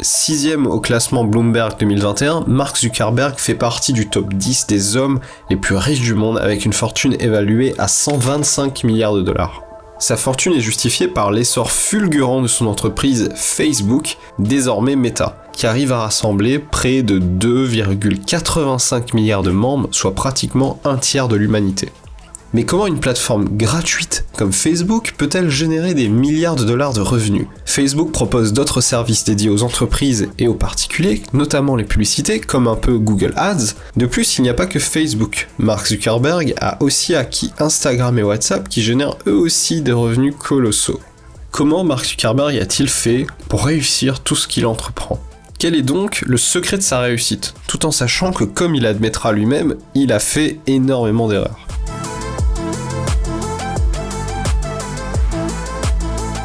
6e au classement Bloomberg 2021, Mark Zuckerberg fait partie du top 10 des hommes les plus riches du monde avec une fortune évaluée à 125 milliards de dollars. Sa fortune est justifiée par l'essor fulgurant de son entreprise Facebook, désormais Meta, qui arrive à rassembler près de 2,85 milliards de membres, soit pratiquement un tiers de l'humanité. Mais comment une plateforme gratuite comme Facebook peut-elle générer des milliards de dollars de revenus ? Facebook propose d'autres services dédiés aux entreprises et aux particuliers, notamment les publicités, comme un peu Google Ads. De plus, il n'y a pas que Facebook. Mark Zuckerberg a aussi acquis Instagram et WhatsApp qui génèrent eux aussi des revenus colossaux. Comment Mark Zuckerberg a-t-il fait pour réussir tout ce qu'il entreprend ? Quel est donc le secret de sa réussite ? Tout en sachant que, comme il admettra lui-même, il a fait énormément d'erreurs.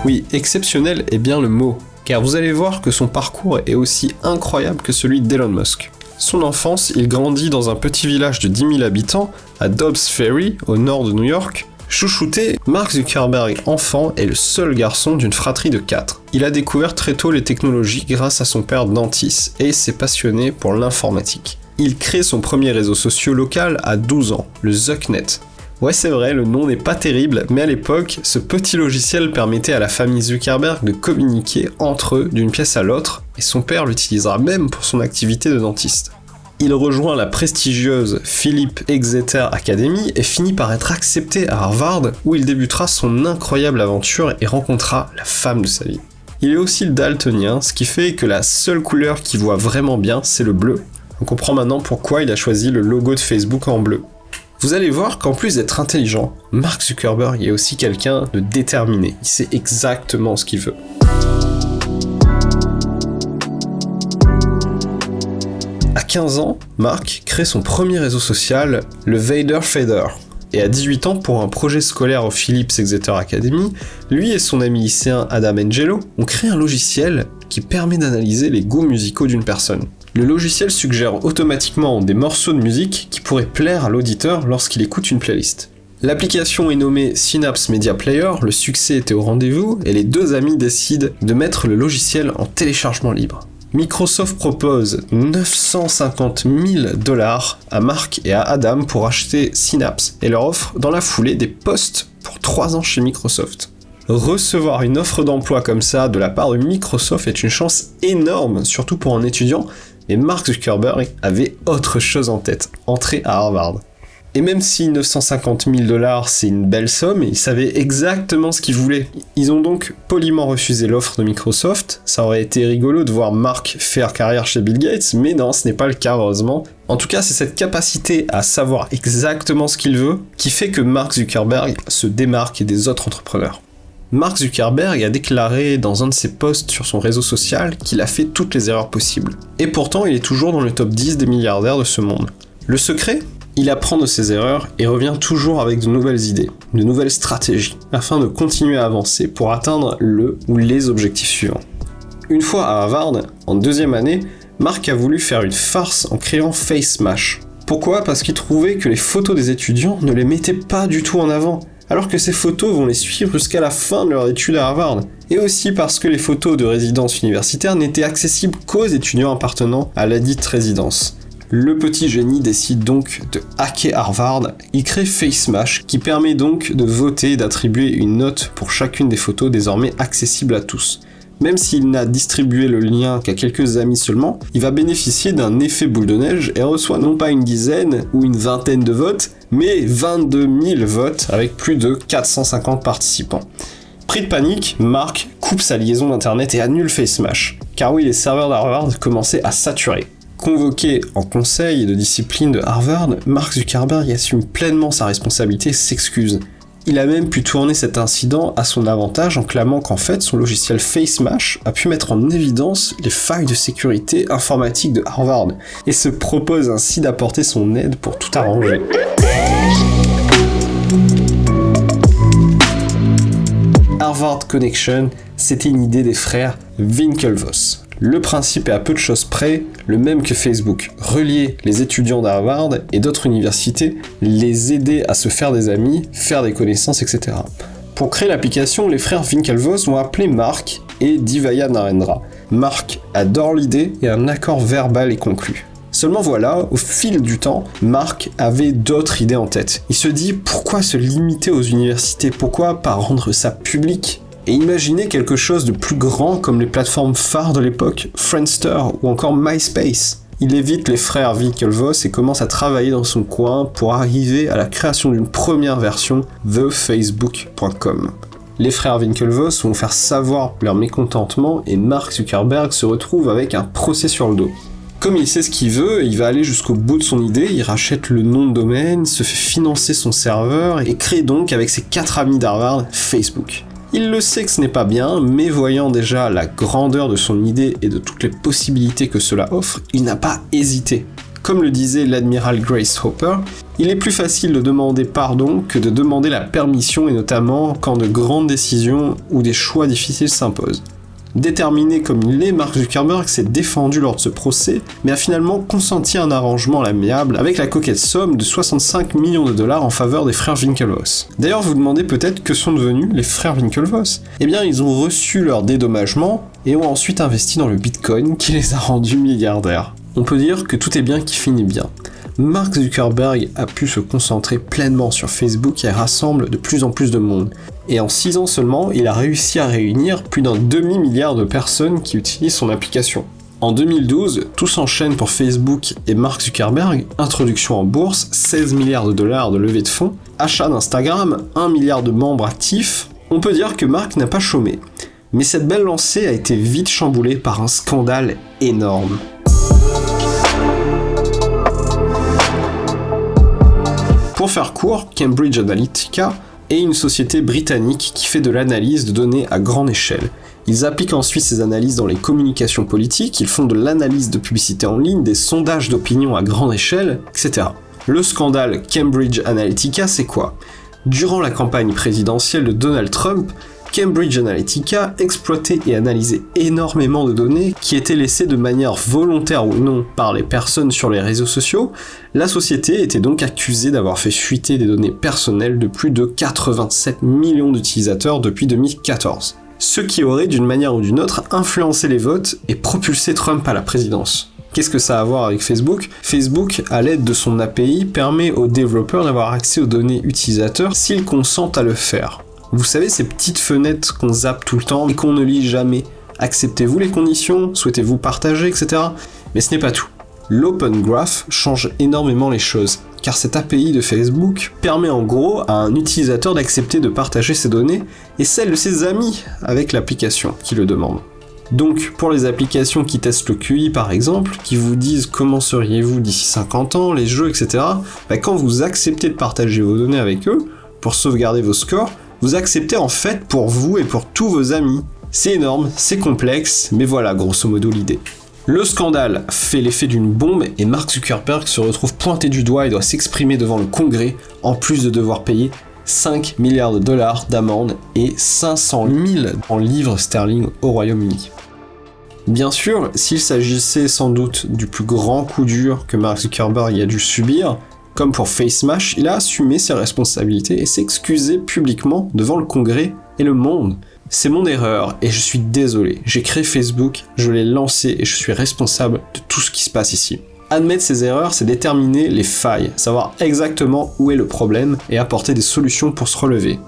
Oui, exceptionnel est bien le mot, car vous allez voir que son parcours est aussi incroyable que celui d'Elon Musk. Son enfance, il grandit dans un petit village de 10 000 habitants, à Dobbs Ferry, au nord de New York. Chouchouté, Mark Zuckerberg, enfant, est le seul garçon d'une fratrie de 4. Il a découvert très tôt les technologies grâce à son père dentiste et s'est passionné pour l'informatique. Il crée son premier réseau social local à 12 ans, le Zucknet. Ouais, c'est vrai, le nom n'est pas terrible, mais à l'époque, ce petit logiciel permettait à la famille Zuckerberg de communiquer entre eux d'une pièce à l'autre, et son père l'utilisera même pour son activité de dentiste. Il rejoint la prestigieuse Philip Exeter Academy et finit par être accepté à Harvard, où il débutera son incroyable aventure et rencontrera la femme de sa vie. Il est aussi daltonien, ce qui fait que la seule couleur qu'il voit vraiment bien, c'est le bleu. On comprend maintenant pourquoi il a choisi le logo de Facebook en bleu. Vous allez voir qu'en plus d'être intelligent, Mark Zuckerberg est aussi quelqu'un de déterminé. Il sait exactement ce qu'il veut. À 15 ans, Mark crée son premier réseau social, le Vader Fader. Et à 18 ans, pour un projet scolaire au Phillips Exeter Academy, lui et son ami lycéen Adam Angelo ont créé un logiciel qui permet d'analyser les goûts musicaux d'une personne. Le logiciel suggère automatiquement des morceaux de musique qui pourraient plaire à l'auditeur lorsqu'il écoute une playlist. L'application est nommée Synapse Media Player, le succès était au rendez-vous et les deux amis décident de mettre le logiciel en téléchargement libre. Microsoft propose 950 000 $ à Mark et à Adam pour acheter Synapse et leur offre dans la foulée des postes pour 3 ans chez Microsoft. Recevoir une offre d'emploi comme ça de la part de Microsoft est une chance énorme, surtout pour un étudiant, et Mark Zuckerberg avait autre chose en tête, entrer à Harvard. Et même si 950 000 $ c'est une belle somme, ils savaient exactement ce qu'ils voulaient. Ils ont donc poliment refusé l'offre de Microsoft. Ça aurait été rigolo de voir Mark faire carrière chez Bill Gates, mais non, ce n'est pas le cas heureusement. En tout cas, c'est cette capacité à savoir exactement ce qu'il veut qui fait que Mark Zuckerberg se démarque des autres entrepreneurs. Mark Zuckerberg a déclaré dans un de ses posts sur son réseau social qu'il a fait toutes les erreurs possibles. Et pourtant, il est toujours dans le top 10 des milliardaires de ce monde. Le secret ? Il apprend de ses erreurs et revient toujours avec de nouvelles idées, de nouvelles stratégies, afin de continuer à avancer pour atteindre le ou les objectifs suivants. Une fois à Harvard, en 2e année, Mark a voulu faire une farce en créant FaceMash. Pourquoi ? Parce qu'il trouvait que les photos des étudiants ne les mettaient pas du tout en avant, alors que ces photos vont les suivre jusqu'à la fin de leur étude à Harvard. Et aussi parce que les photos de résidence universitaire n'étaient accessibles qu'aux étudiants appartenant à ladite résidence. Le petit génie décide donc de hacker Harvard, il crée FaceMash qui permet donc de voter et d'attribuer une note pour chacune des photos désormais accessible à tous. Même s'il n'a distribué le lien qu'à quelques amis seulement, il va bénéficier d'un effet boule de neige et reçoit non pas une dizaine ou une vingtaine de votes, mais 22 000 votes avec plus de 450 participants. Pris de panique, Mark coupe sa liaison d'internet et annule FaceMash. Car oui, les serveurs d'Harvard commençaient à saturer. Convoqué en conseil de discipline de Harvard, Mark Zuckerberg assume pleinement sa responsabilité et s'excuse. Il a même pu tourner cet incident à son avantage en clamant qu'en fait son logiciel FaceMash a pu mettre en évidence les failles de sécurité informatique de Harvard et se propose ainsi d'apporter son aide pour tout arranger. Harvard Connection, c'était une idée des frères Winklevoss. Le principe est à peu de choses près le même que Facebook. Relier les étudiants d'Harvard et d'autres universités, les aider à se faire des amis, faire des connaissances, etc. Pour créer l'application, les frères Winklevoss vont appeler Mark et Divya Narendra. Mark adore l'idée et un accord verbal est conclu. Seulement voilà, au fil du temps, Mark avait d'autres idées en tête. Il se dit pourquoi se limiter aux universités, pourquoi pas rendre ça public et imaginer quelque chose de plus grand comme les plateformes phares de l'époque, Friendster ou encore MySpace. Il évite les frères Winklevoss et commence à travailler dans son coin pour arriver à la création d'une première version, thefacebook.com. Les frères Winklevoss vont faire savoir leur mécontentement et Mark Zuckerberg se retrouve avec un procès sur le dos. Comme il sait ce qu'il veut, il va aller jusqu'au bout de son idée, il rachète le nom de domaine, se fait financer son serveur et crée donc avec ses 4 amis d'Harvard Facebook. Il le sait que ce n'est pas bien, mais voyant déjà la grandeur de son idée et de toutes les possibilités que cela offre, il n'a pas hésité. Comme le disait l'admiral Grace Hopper, il est plus facile de demander pardon que de demander la permission et notamment quand de grandes décisions ou des choix difficiles s'imposent. Déterminé comme il l'est, Mark Zuckerberg s'est défendu lors de ce procès, mais a finalement consenti un arrangement à l'amiable avec la coquette somme de 65 millions de dollars en faveur des frères Winklevoss. D'ailleurs, vous demandez peut-être que sont devenus les frères Winklevoss. Eh bien, ils ont reçu leur dédommagement et ont ensuite investi dans le Bitcoin qui les a rendus milliardaires. On peut dire que tout est bien qui finit bien. Mark Zuckerberg a pu se concentrer pleinement sur Facebook et rassemble de plus en plus de monde. Et en 6 ans seulement, il a réussi à réunir plus d'un demi-milliard de personnes qui utilisent son application. En 2012, tout s'enchaîne pour Facebook et Mark Zuckerberg, introduction en bourse, 16 milliards de dollars de levée de fonds, achat d'Instagram, 1 milliard de membres actifs. On peut dire que Mark n'a pas chômé. Mais cette belle lancée a été vite chamboulée par un scandale énorme. Pour faire court, Cambridge Analytica est une société britannique qui fait de l'analyse de données à grande échelle. Ils appliquent ensuite ces analyses dans les communications politiques, ils font de l'analyse de publicité en ligne, des sondages d'opinion à grande échelle, etc. Le scandale Cambridge Analytica, c'est quoi ? Durant la campagne présidentielle de Donald Trump, Cambridge Analytica exploitait et analysait énormément de données qui étaient laissées de manière volontaire ou non par les personnes sur les réseaux sociaux. La société était donc accusée d'avoir fait fuiter des données personnelles de plus de 87 millions d'utilisateurs depuis 2014. Ce qui aurait d'une manière ou d'une autre influencé les votes et propulsé Trump à la présidence. Qu'est-ce que ça a à voir avec Facebook ? Facebook, à l'aide de son API, permet aux développeurs d'avoir accès aux données utilisateurs s'ils consentent à le faire. Vous savez, ces petites fenêtres qu'on zappe tout le temps et qu'on ne lit jamais. Acceptez-vous les conditions ? Souhaitez-vous partager, etc. Mais ce n'est pas tout. L'Open Graph change énormément les choses, car cette API de Facebook permet en gros à un utilisateur d'accepter de partager ses données et celles de ses amis avec l'application qui le demande. Donc, pour les applications qui testent le QI par exemple, qui vous disent comment seriez-vous d'ici 50 ans, les jeux, etc., quand vous acceptez de partager vos données avec eux, pour sauvegarder vos scores, vous acceptez en fait pour vous et pour tous vos amis. C'est énorme, c'est complexe, mais voilà grosso modo l'idée. Le scandale fait l'effet d'une bombe et Mark Zuckerberg se retrouve pointé du doigt et doit s'exprimer devant le Congrès, en plus de devoir payer 5 milliards de dollars d'amende et 500 000 en livres sterling au Royaume-Uni. Bien sûr, s'il s'agissait sans doute du plus grand coup dur que Mark Zuckerberg a dû subir, comme pour FaceMash, il a assumé ses responsabilités et s'est excusé publiquement devant le Congrès et le monde. C'est mon erreur et je suis désolé. J'ai créé Facebook, je l'ai lancé et je suis responsable de tout ce qui se passe ici. Admettre ses erreurs, c'est déterminer les failles, savoir exactement où est le problème et apporter des solutions pour se relever.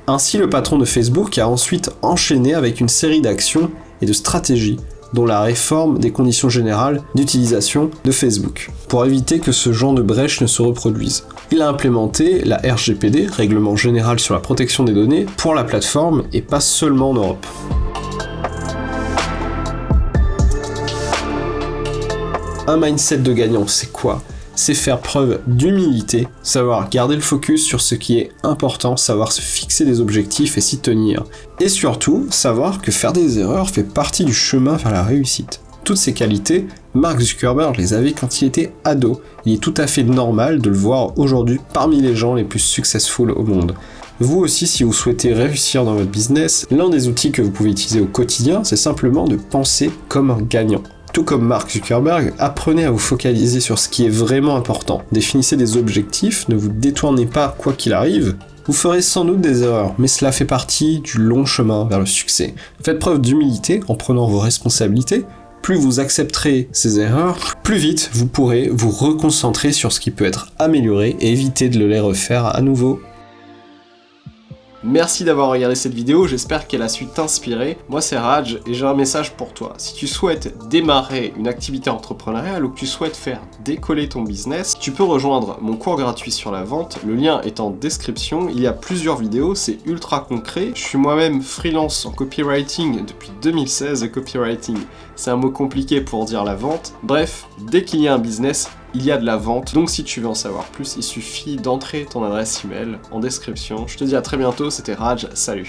Ainsi, le patron de Facebook a ensuite enchaîné avec une série d'actions et de stratégies dont la réforme des conditions générales d'utilisation de Facebook, pour éviter que ce genre de brèche ne se reproduise. Il a implémenté la RGPD, Règlement Général sur la Protection des Données, pour la plateforme et pas seulement en Europe. Un mindset de gagnant, c'est quoi ? C'est faire preuve d'humilité, savoir garder le focus sur ce qui est important, savoir se fixer des objectifs et s'y tenir. Et surtout, savoir que faire des erreurs fait partie du chemin vers la réussite. Toutes ces qualités, Mark Zuckerberg les avait quand il était ado. Il est tout à fait normal de le voir aujourd'hui parmi les gens les plus successful au monde. Vous aussi, si vous souhaitez réussir dans votre business, l'un des outils que vous pouvez utiliser au quotidien, c'est simplement de penser comme un gagnant. Tout comme Mark Zuckerberg, apprenez à vous focaliser sur ce qui est vraiment important. Définissez des objectifs, ne vous détournez pas quoi qu'il arrive. Vous ferez sans doute des erreurs, mais cela fait partie du long chemin vers le succès. Faites preuve d'humilité en prenant vos responsabilités. Plus vous accepterez ces erreurs, plus vite vous pourrez vous reconcentrer sur ce qui peut être amélioré et éviter de les refaire à nouveau. Merci d'avoir regardé cette vidéo, j'espère qu'elle a su t'inspirer. Moi c'est Raj et j'ai un message pour toi. Si tu souhaites démarrer une activité entrepreneuriale ou que tu souhaites faire décoller ton business, tu peux rejoindre mon cours gratuit sur la vente. Le lien est en description. Il y a plusieurs vidéos, c'est ultra concret. Je suis moi-même freelance en copywriting depuis 2016. Le copywriting, c'est un mot compliqué pour dire la vente. Bref, dès qu'il y a un business, il y a de la vente, donc si tu veux en savoir plus, il suffit d'entrer ton adresse email en description. Je te dis à très bientôt, c'était Raj, salut.